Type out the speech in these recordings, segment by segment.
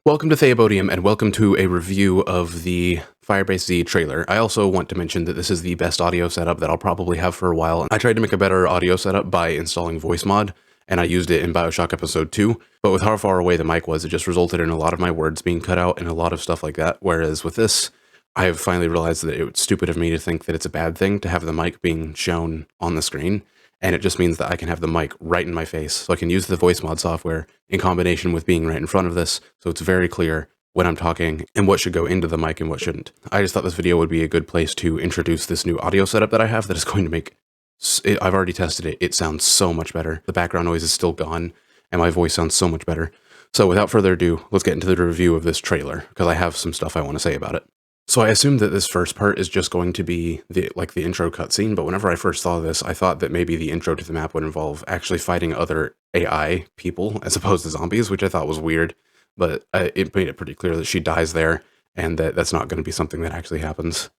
Welcome to Theobodium, and welcome to a review of the Firebase Z trailer. I also want to mention that this is the best audio setup that I'll probably have for a while. I tried to make a better audio setup by installing voice mod, and I used it in Bioshock Episode 2, but with how far away the mic was, it just resulted in a lot of my words being cut out and a lot of stuff like that, whereas with this, I have finally realized that it's stupid of me to think that it's a bad thing to have the mic being shown on the screen. And it just means that I can have the mic right in my face. So I can use the voice mod software in combination with being right in front of this, so it's very clear when I'm talking and what should go into the mic and what shouldn't. I just thought this video would be a good place to introduce this new audio setup that I have that is going to make I've already tested it. It sounds so much better. The background noise is still gone, and my voice sounds so much better. So without further ado, let's get into the review of this trailer, because I have some stuff I want to say about it. So I assumed that this first part is just going to be the intro cutscene, but whenever I first saw this, I thought that maybe the intro to the map would involve actually fighting other AI people as opposed to zombies, which I thought was weird, but it made it pretty clear that she dies there, and that that's not going to be something that actually happens.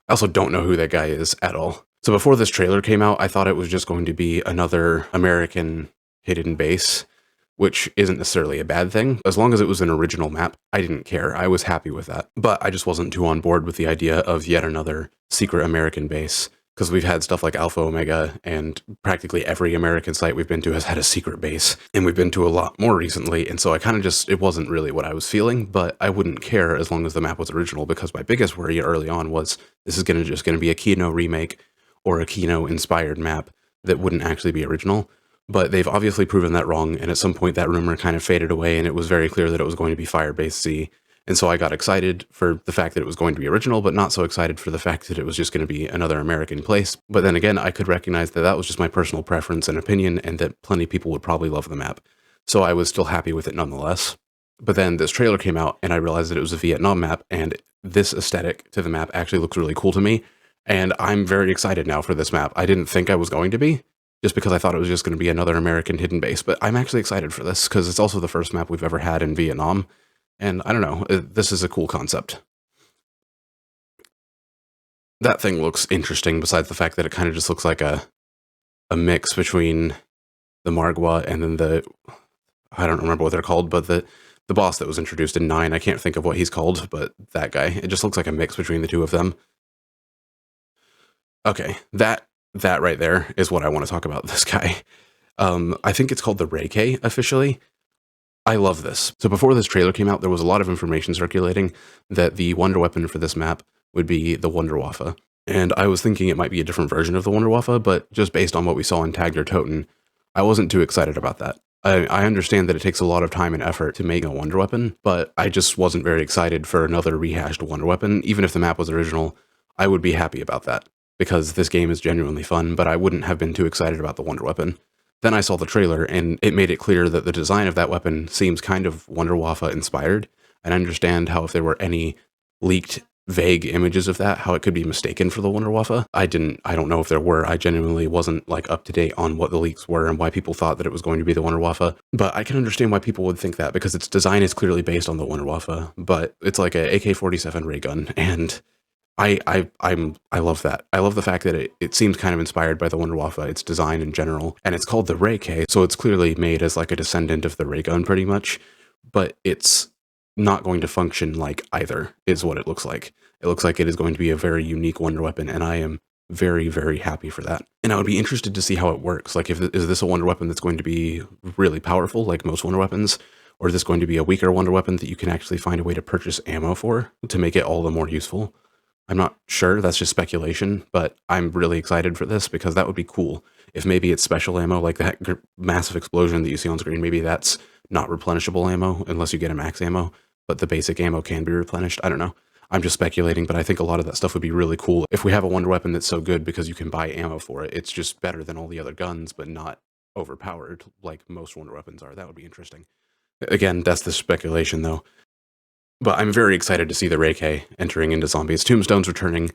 I also don't know who that guy is at all. So before this trailer came out, I thought it was just going to be another American hidden base, which isn't necessarily a bad thing. As long as it was an original map, I didn't care. I was happy with that. But I just wasn't too on board with the idea of yet another secret American base, because we've had stuff like Alpha Omega, and practically every American site we've been to has had a secret base, and we've been to a lot more recently, and so I kind of just, it wasn't really what I was feeling, but I wouldn't care as long as the map was original, because my biggest worry early on was this is just going to be a Kino remake or a Kino inspired map that wouldn't actually be original. But they've obviously proven that wrong, and at some point that rumor kind of faded away, and it was very clear that it was going to be Firebase Z. And so I got excited for the fact that it was going to be original, but not so excited for the fact that it was just going to be another American place. But then again, I could recognize that that was just my personal preference and opinion, and that plenty of people would probably love the map. So I was still happy with it nonetheless. But then this trailer came out, and I realized that it was a Vietnam map, and this aesthetic to the map actually looks really cool to me. And I'm very excited now for this map. I didn't think I was going to be, just because I thought it was just going to be another American hidden base, but I'm actually excited for this, because it's also the first map we've ever had in Vietnam, and I don't know, this is a cool concept. That thing looks interesting, besides the fact that it kind of just looks like a mix between the Margwa and then I don't remember what they're called, but the boss that was introduced in 9, I can't think of what he's called, but that guy, it just looks like a mix between the two of them. Okay, that right there is what I want to talk about, this guy. I think it's called the Reiki officially. I love this. So before this trailer came out, there was a lot of information circulating that the wonder weapon for this map would be the Wunderwaffe. And I was thinking it might be a different version of the Wunderwaffe, but just based on what we saw in Tagner Toten, I wasn't too excited about that. I understand that it takes a lot of time and effort to make a wonder weapon, but I just wasn't very excited for another rehashed wonder weapon. Even if the map was original, I would be happy about that, because this game is genuinely fun, but I wouldn't have been too excited about the wonder weapon. Then I saw the trailer, and it made it clear that the design of that weapon seems kind of Wunderwaffe inspired, and I understand how if there were any leaked vague images of that, how it could be mistaken for the Wunderwaffe. I don't know if there were. I genuinely wasn't like up to date on what the leaks were and why people thought that it was going to be the Wunderwaffe, but I can understand why people would think that, because its design is clearly based on the Wunderwaffe, but it's like a AK-47 ray gun, and I love that. I love the fact that it seems kind of inspired by the Wunderwaffe, its design in general, and it's called the Reiki, so it's clearly made as like a descendant of the ray gun pretty much, but it's not going to function like either, is what it looks like. It looks like it is going to be a very unique wonder weapon, and I am very, very happy for that. And I would be interested to see how it works. Like, is this a wonder weapon that's going to be really powerful, like most wonder weapons? Or is this going to be a weaker wonder weapon that you can actually find a way to purchase ammo for to make it all the more useful? I'm not sure, that's just speculation, but I'm really excited for this, because that would be cool. If maybe it's special ammo, like that massive explosion that you see on screen, maybe that's not replenishable ammo unless you get a max ammo, but the basic ammo can be replenished. I don't know. I'm just speculating, but I think a lot of that stuff would be really cool if we have a wonder weapon that's so good because you can buy ammo for it. It's just better than all the other guns, but not overpowered like most wonder weapons are. That would be interesting. Again, that's the speculation though. But I'm very excited to see the Reiki entering into zombies. Tombstone's returning.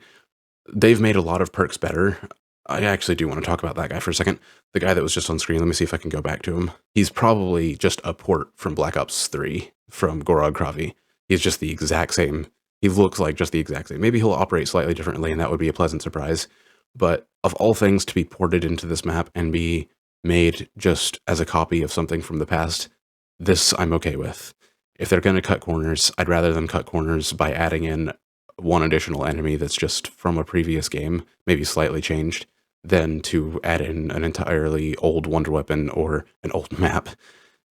They've made a lot of perks better. I actually do want to talk about that guy for a second. The guy that was just on screen, let me see if I can go back to him. He's probably just a port from Black Ops 3 from Gorod Kravi. He's just the exact same. He looks like just the exact same. Maybe he'll operate slightly differently, and that would be a pleasant surprise. But of all things to be ported into this map and be made just as a copy of something from the past, This I'm okay with. If they're going to cut corners, I'd rather them cut corners by adding in one additional enemy that's just from a previous game, maybe slightly changed, than to add in an entirely old wonder weapon or an old map.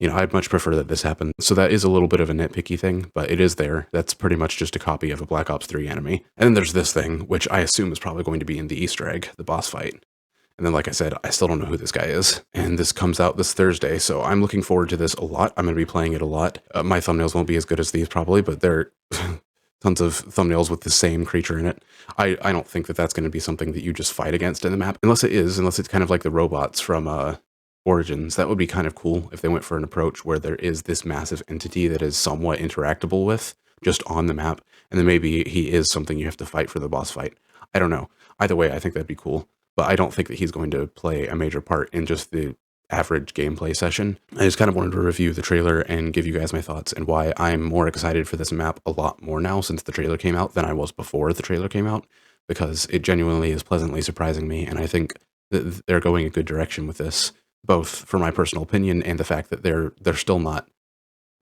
You know, I'd much prefer that this happen. So that is a little bit of a nitpicky thing, but it is there. That's pretty much just a copy of a Black Ops 3 enemy. And then there's this thing, which I assume is probably going to be in the Easter egg, the boss fight. And then, like I said, I still don't know who this guy is. And this comes out this Thursday, so I'm looking forward to this a lot. I'm going to be playing it a lot. My thumbnails won't be as good as these probably, but they're tons of thumbnails with the same creature in it. I don't think that that's going to be something that you just fight against in the map. Unless it's kind of like the robots from Origins. That would be kind of cool if they went for an approach where there is this massive entity that is somewhat interactable with, just on the map, and then maybe he is something you have to fight for the boss fight. I don't know. Either way, I think that'd be cool. But I don't think that he's going to play a major part in just the average gameplay session. I just kind of wanted to review the trailer and give you guys my thoughts and why I'm more excited for this map a lot more now since the trailer came out than I was before the trailer came out, because it genuinely is pleasantly surprising me, and I think that they're going a good direction with this, both for my personal opinion and the fact that they're still not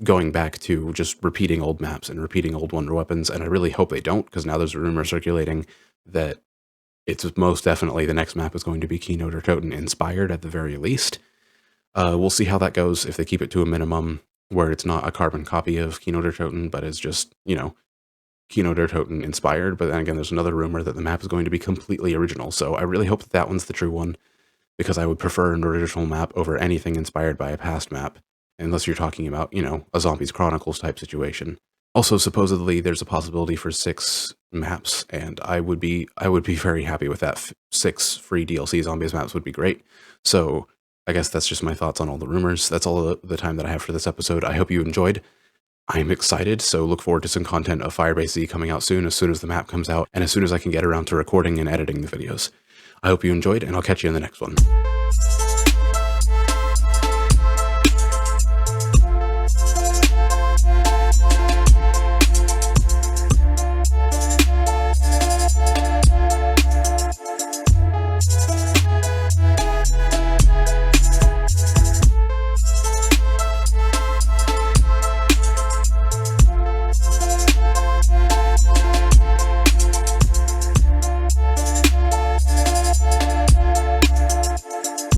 going back to just repeating old maps and repeating old wonder weapons, and I really hope they don't, because now there's a rumor circulating that it's most definitely the next map is going to be Keynote or Toten inspired at the very least. We'll see how that goes if they keep it to a minimum where it's not a carbon copy of Keynote or Toten, but it's just, you know, Keynote or Toten inspired. But then again, there's another rumor that the map is going to be completely original. So I really hope that that one's the true one, because I would prefer an original map over anything inspired by a past map, unless you're talking about, you know, a Zombies Chronicles type situation. Also, supposedly there's a possibility for 6 maps, and I would be very happy with that. 6 free DLC Zombies maps would be great. So I guess that's just my thoughts on all the rumors. That's all the time that I have for this episode. I hope you enjoyed. I'm excited, so look forward to some content of Firebase Z coming out soon as the map comes out, and as soon as I can get around to recording and editing the videos. I hope you enjoyed, and I'll catch you in the next one.